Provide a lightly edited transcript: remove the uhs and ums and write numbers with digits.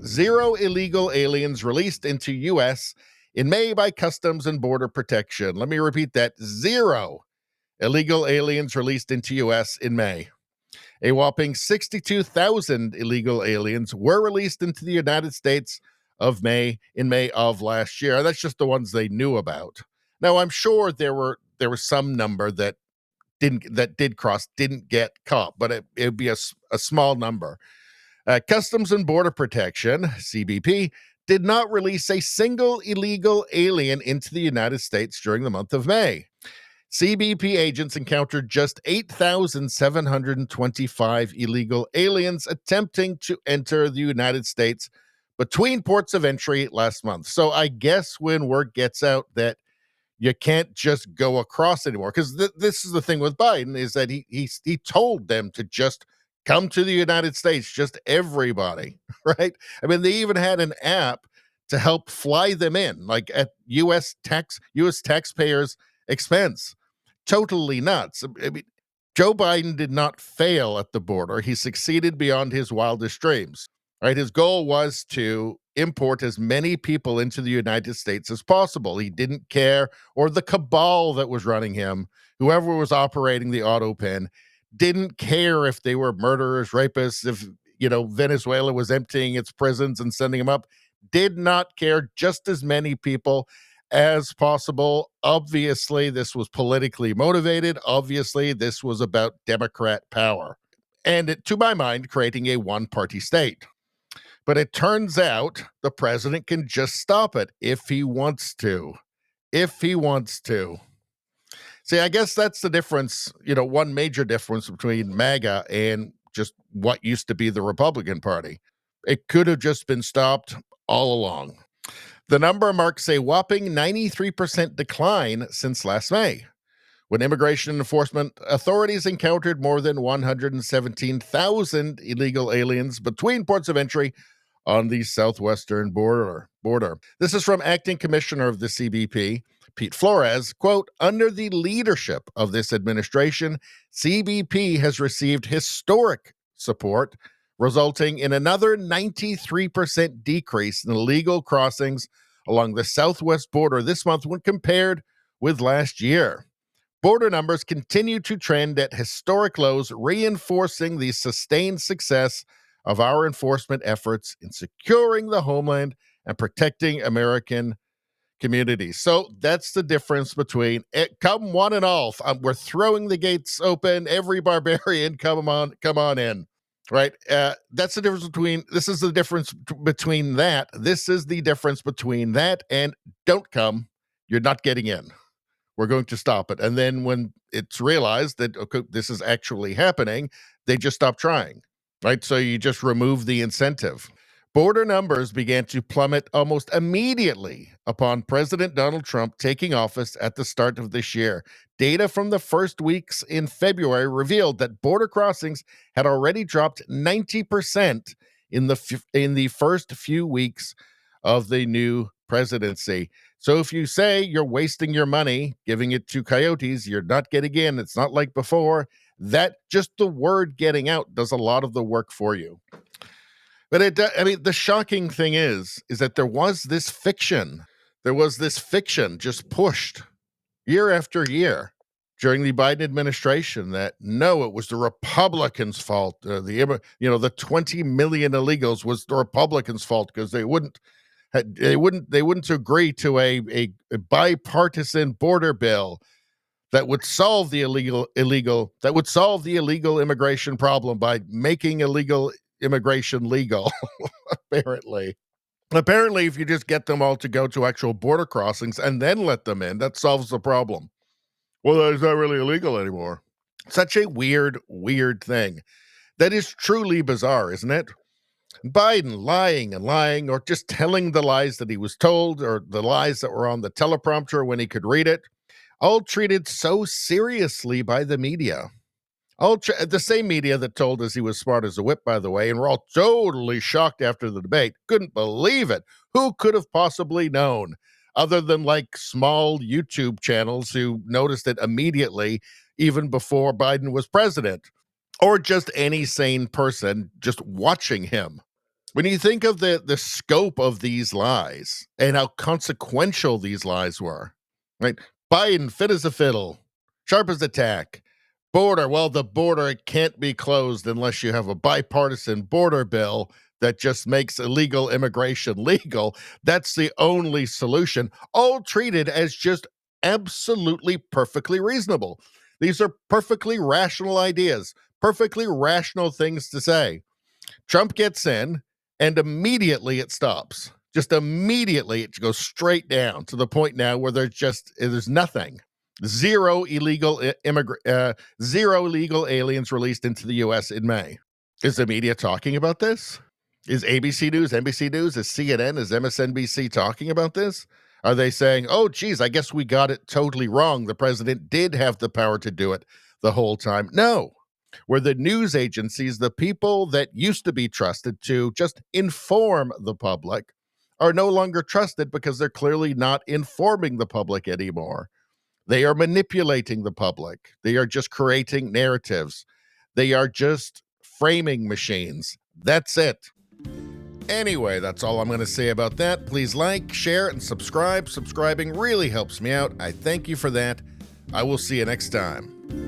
Zero illegal aliens released into U.S. in May by Customs and Border Protection. Let me repeat that. Zero illegal aliens released into U.S. in May. A whopping 62,000 illegal aliens were released into the United States in May of last year. That's just the ones they knew about. Now, I'm sure there was some number that didn't get caught, but it'd be a small number. Customs and Border Protection, CBP, did not release a single illegal alien into the United States during the month of May. CBP agents encountered just 8,725 illegal aliens attempting to enter the United States between ports of entry last month. So I guess when word gets out that you can't just go across anymore, because this is the thing with Biden, is that he told them to just come to the United States, just everybody, right? I mean, they even had an app to help fly them in, like at U.S. taxpayers' expense. Totally nuts. I mean, Joe Biden did not fail at the border. He succeeded beyond his wildest dreams. Right? His goal was to import as many people into the United States as possible. He didn't care, or the cabal that was running him, whoever was operating the auto pen, didn't care if they were murderers, rapists, if Venezuela was emptying its prisons and sending them up. Did not care. Just as many people as possible. Obviously, this was politically motivated. Obviously, this was about Democrat power. And to my mind, creating a one-party state. But it turns out the president can just stop it if he wants to. If he wants to. See, I guess that's the difference, one major difference between MAGA and just what used to be the Republican Party. It could have just been stopped all along. The number marks a whopping 93% decline since last May, when immigration enforcement authorities encountered more than 117,000 illegal aliens between ports of entry on the southwestern border. This is from Acting Commissioner of the CBP, Pete Flores. Quote, under the leadership of this administration, CBP has received historic support, resulting in another 93% decrease in illegal crossings along the southwest border this month when compared with last year. Border numbers continue to trend at historic lows, reinforcing the sustained success of our enforcement efforts in securing the homeland and protecting American communities. So that's the difference between come one and all. We're throwing the gates open. Every barbarian, come on in. Right. That's the difference between. This is the difference between that. This is the difference between that and don't come. You're not getting in. We're going to stop it. And then when it's realized that, okay, this is actually happening, they just stop trying. Right. So you just remove the incentive. Border numbers began to plummet almost immediately upon President Donald Trump taking office at the start of this year. Data from the first weeks in February revealed that border crossings had already dropped 90% in the first few weeks of the new presidency. So if you say you're wasting your money giving it to coyotes, you're not getting in. It's not like before. That just the word getting out does a lot of the work for you. But the shocking thing is that there was this fiction just pushed year after year during the Biden administration that no, it was the Republicans' fault. The 20 million illegals was the Republicans' fault because they wouldn't agree to a bipartisan border bill that would solve the illegal immigration problem by making illegal immigration legal. Apparently, if you just get them all to go to actual border crossings and then let them in, that solves the problem. Well, it's not really illegal anymore. Such a weird thing. That is truly bizarre, isn't it? Biden lying, or just telling the lies that he was told, or the lies that were on the teleprompter when he could read it, all treated so seriously by the media. The same media that told us he was smart as a whip, by the way, and we're all totally shocked after the debate. Couldn't believe it. Who could have possibly known, other than like small YouTube channels who noticed it immediately, even before Biden was president, or just any sane person just watching him, When you think of the scope of these lies and how consequential these lies were, right? Biden, fit as a fiddle, sharp as a tack. Border, well, the border can't be closed unless you have a bipartisan border bill that just makes illegal immigration legal. That's the only solution, all treated as just absolutely perfectly reasonable. These are perfectly rational ideas, perfectly rational things to say. Trump gets in, and immediately it stops. Just immediately it goes straight down to the point now where there's nothing. Zero illegal aliens released into the U.S. in May. Is the media talking about this? Is ABC News, NBC News, is CNN, is MSNBC talking about this? Are they saying, oh, geez, I guess we got it totally wrong. The president did have the power to do it the whole time? No. Where the news agencies, the people that used to be trusted to just inform the public, are no longer trusted because they're clearly not informing the public anymore. They are manipulating the public. They are just creating narratives. They are just framing machines. That's it. Anyway, that's all I'm going to say about that. Please like, share, and subscribe. Subscribing really helps me out. I thank you for that. I will see you next time.